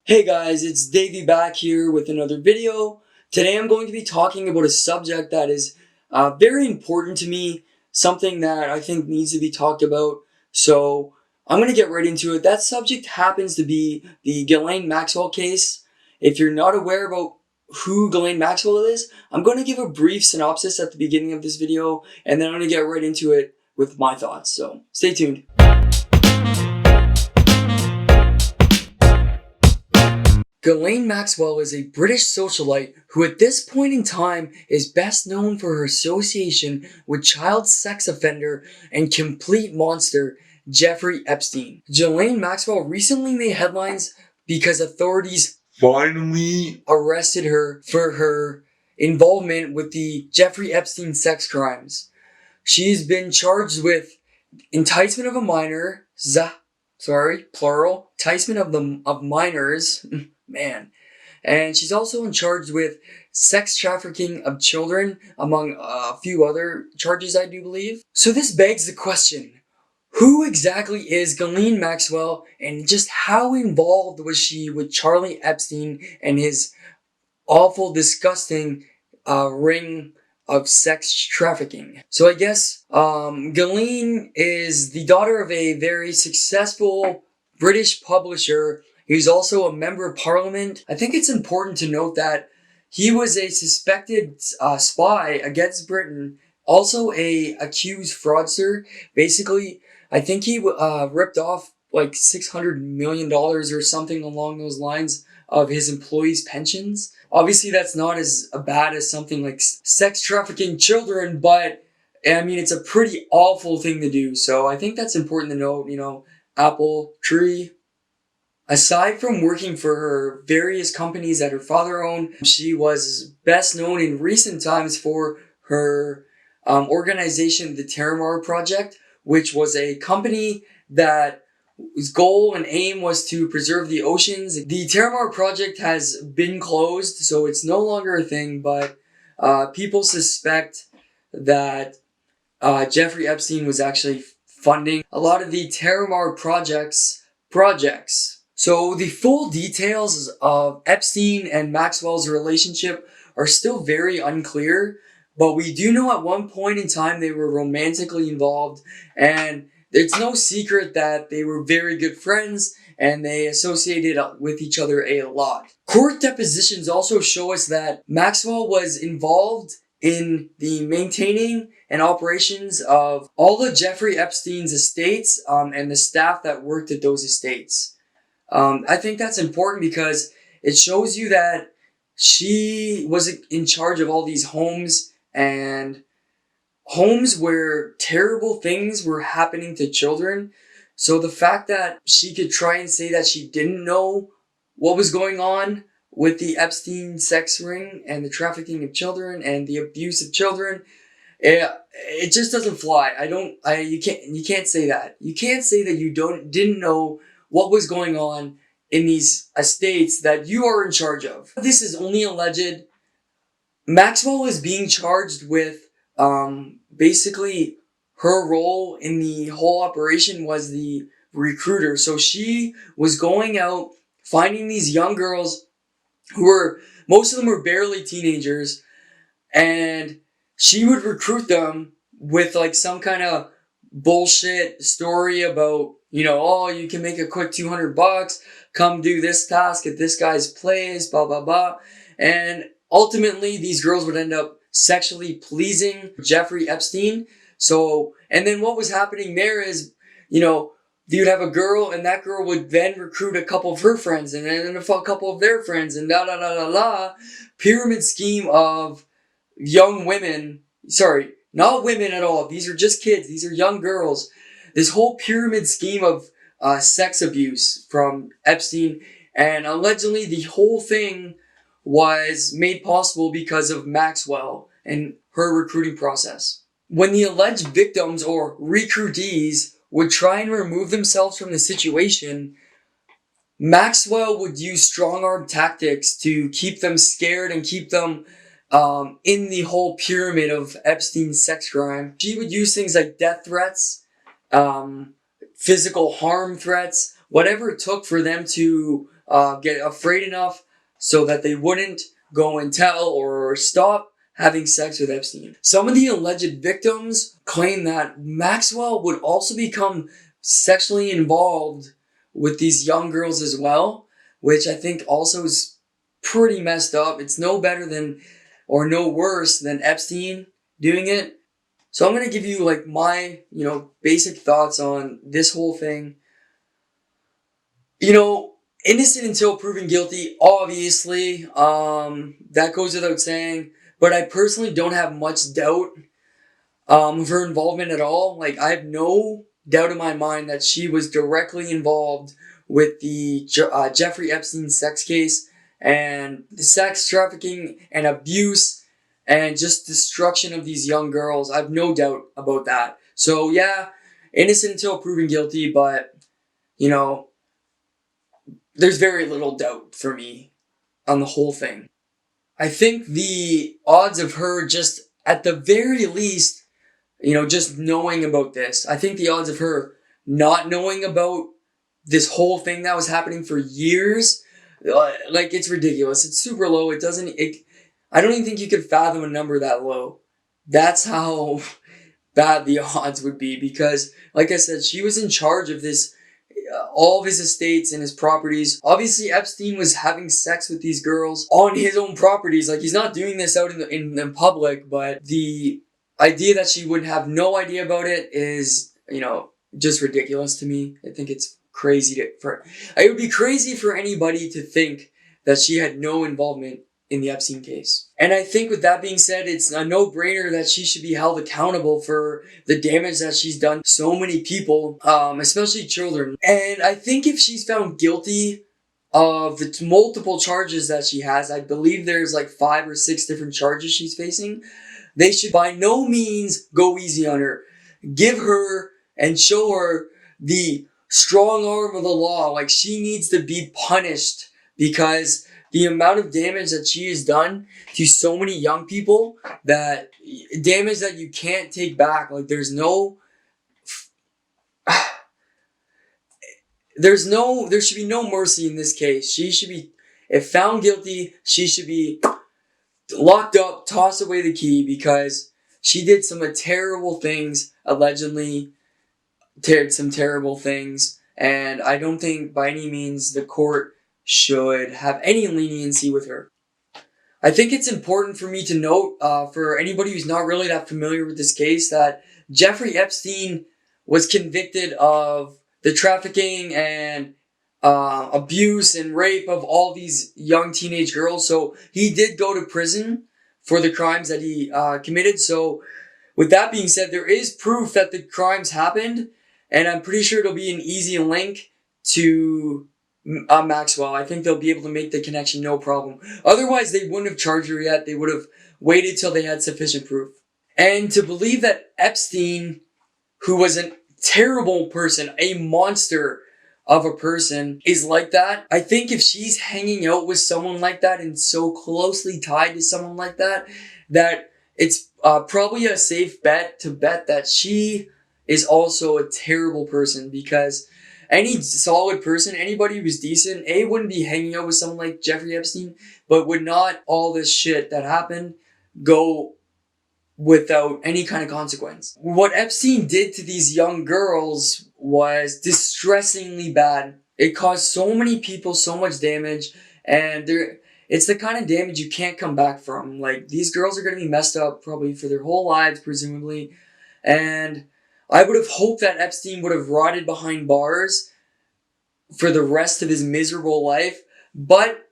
Hey guys, it's Davey back here with another video. Today I'm going to be talking about a subject that is very important to me, something that I think needs to be talked about. So I'm going to get right into it. That subject happens to be the Ghislaine Maxwell case. If you're not aware about who Ghislaine Maxwell is, I'm going to give a brief synopsis at the beginning of this video, and then I'm going to get right into it with my thoughts. So stay tuned. Ghislaine Maxwell is a British socialite who at this point in time is best known for her association with child sex offender and complete monster Jeffrey Epstein. Ghislaine Maxwell recently made headlines because authorities finally arrested her for her involvement with the Jeffrey Epstein sex crimes. She's been charged with enticement of a minor, plural, enticement of minors, man. And she's also charged with sex trafficking of children, among a few other charges, I do believe. So this begs the question, who exactly is Ghislaine Maxwell, and just how involved was she with Charlie Epstein and his awful, disgusting ring of sex trafficking? So I guess Ghislaine is the daughter of a very successful British publisher. He's also a member of parliament. I think it's important to note that he was a suspected spy against Britain, also a accused fraudster. Basically, I think he ripped off like $600 million or something along those lines of his employees' pensions. Obviously, that's not as bad as something like sex trafficking children, but I mean, it's a pretty awful thing to do. So I think that's important to note, apple tree. Aside from working for her various companies that her father owned, she was best known in recent times for her organization, the Terramar Project, which was a company that whose goal and aim was to preserve the oceans. The Terramar Project has been closed, so it's no longer a thing, but people suspect that Jeffrey Epstein was actually funding a lot of the Terramar projects. So the full details of Epstein and Maxwell's relationship are still very unclear, but we do know at one point in time they were romantically involved, and it's no secret that they were very good friends and they associated with each other a lot. Court depositions also show us that Maxwell was involved in the maintaining and operations of all the Jeffrey Epstein's estates and the staff that worked at those estates. I think that's important because it shows you that she was in charge of all these homes where terrible things were happening to children. So the fact that she could try and say that she didn't know what was going on with the Epstein sex ring and the trafficking of children and the abuse of children, it just doesn't fly. You can't say that. You can't say that you didn't know what was going on in these estates that you are in charge of. This is only alleged. Maxwell is being charged with basically her role in the whole operation was the recruiter. So she was going out finding these young girls most of them were barely teenagers, and she would recruit them with like some kind of bullshit story about, you can make a quick $200, come do this task at this guy's place, blah, blah, blah. And ultimately, these girls would end up sexually pleasing Jeffrey Epstein. So, and then what was happening there is, you'd have a girl, and that girl would then recruit a couple of her friends, and then a couple of their friends, and pyramid scheme of young women. Sorry, not women at all. These are just kids. These are young girls. This whole pyramid scheme of sex abuse from Epstein, and allegedly the whole thing was made possible because of Maxwell and her recruiting process. When the alleged victims or recruitees would try and remove themselves from the situation, Maxwell would use strong-arm tactics to keep them scared and keep them in the whole pyramid of Epstein's sex crime. She would use things like death threats, physical harm threats, whatever it took for them to get afraid enough so that they wouldn't go and tell or stop having sex with Epstein. Some of the alleged victims claim that Maxwell would also become sexually involved with these young girls as well, which I think also is pretty messed up. It's no better than or no worse than Epstein doing it. So I'm going to give you like my, basic thoughts on this whole thing. Innocent until proven guilty, obviously. That goes without saying. But I personally don't have much doubt of her involvement at all. Like, I have no doubt in my mind that she was directly involved with the Jeffrey Epstein sex case and the sex trafficking and abuse and just destruction of these young girls. I have no doubt about that. So, yeah, innocent until proven guilty, but, there's very little doubt for me on the whole thing. I think the odds of her just, at the very least, just knowing about this, I think the odds of her not knowing about this whole thing that was happening for years, it's ridiculous. It's super low. I don't even think you could fathom a number that low. That's how bad the odds would be because, like I said, she was in charge of this, all of his estates and his properties. Obviously, Epstein was having sex with these girls on his own properties. Like, he's not doing this out in public, but the idea that she would have no idea about it is, just ridiculous to me. I think it's crazy it would be crazy for anybody to think that she had no involvement in the Epstein case. And I think with that being said, it's a no-brainer that she should be held accountable for the damage that she's done to so many people, especially children. And I think if she's found guilty of the multiple charges that she has, I believe there's like 5 or 6 different charges she's facing, they should by no means go easy on her. Give her and show her the strong arm of the law. Like, she needs to be punished because the amount of damage that she has done to so many young people, that damage that you can't take back. Like, there should be no mercy in this case. She should be, if found guilty, she should be locked up, toss away the key, because she did some terrible things, allegedly did some terrible things, and I don't think by any means the court should have any leniency with her. I think it's important for me to note, for anybody who's not really that familiar with this case, that Jeffrey Epstein was convicted of the trafficking and abuse and rape of all these young teenage girls. So he did go to prison for the crimes that he committed. So with that being said, there is proof that the crimes happened, and I'm pretty sure it'll be an easy link to Maxwell. I think they'll be able to make the connection, no problem. Otherwise, they wouldn't have charged her yet. They would have waited till they had sufficient proof. And to believe that Epstein, who was a terrible person, a monster of a person, is like that, I think if she's hanging out with someone like that and so closely tied to someone like that, that it's probably a safe bet to bet that she is also a terrible person, because any solid person, anybody who's decent, wouldn't be hanging out with someone like Jeffrey Epstein, but would not all this shit that happened go without any kind of consequence. What Epstein did to these young girls was distressingly bad. It caused so many people so much damage, and it's the kind of damage you can't come back from. Like, these girls are going to be messed up probably for their whole lives, presumably, and I would have hoped that Epstein would have rotted behind bars for the rest of his miserable life. But,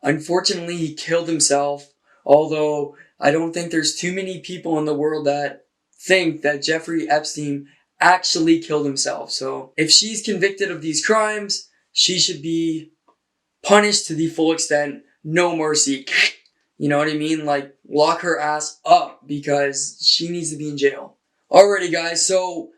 unfortunately, he killed himself. Although, I don't think there's too many people in the world that think that Jeffrey Epstein actually killed himself. So, if she's convicted of these crimes, she should be punished to the full extent. No mercy. You know what I mean? Like, lock her ass up, because she needs to be in jail. Alrighty guys, so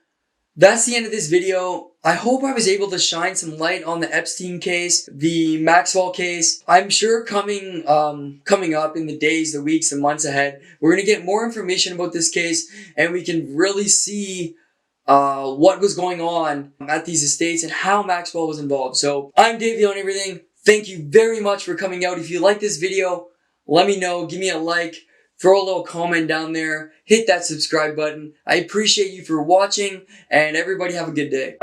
that's the end of this video. I hope I was able to shine some light on the Epstein case, the Maxwell case. I'm sure coming up in the days, the weeks, the months ahead, we're going to get more information about this case, and we can really see what was going on at these estates and how Maxwell was involved. So I'm Davey on Everything. Thank you very much for coming out. If you like this video, let me know. Give me a like. Throw a little comment down there. Hit that subscribe button. I appreciate you for watching, and everybody have a good day.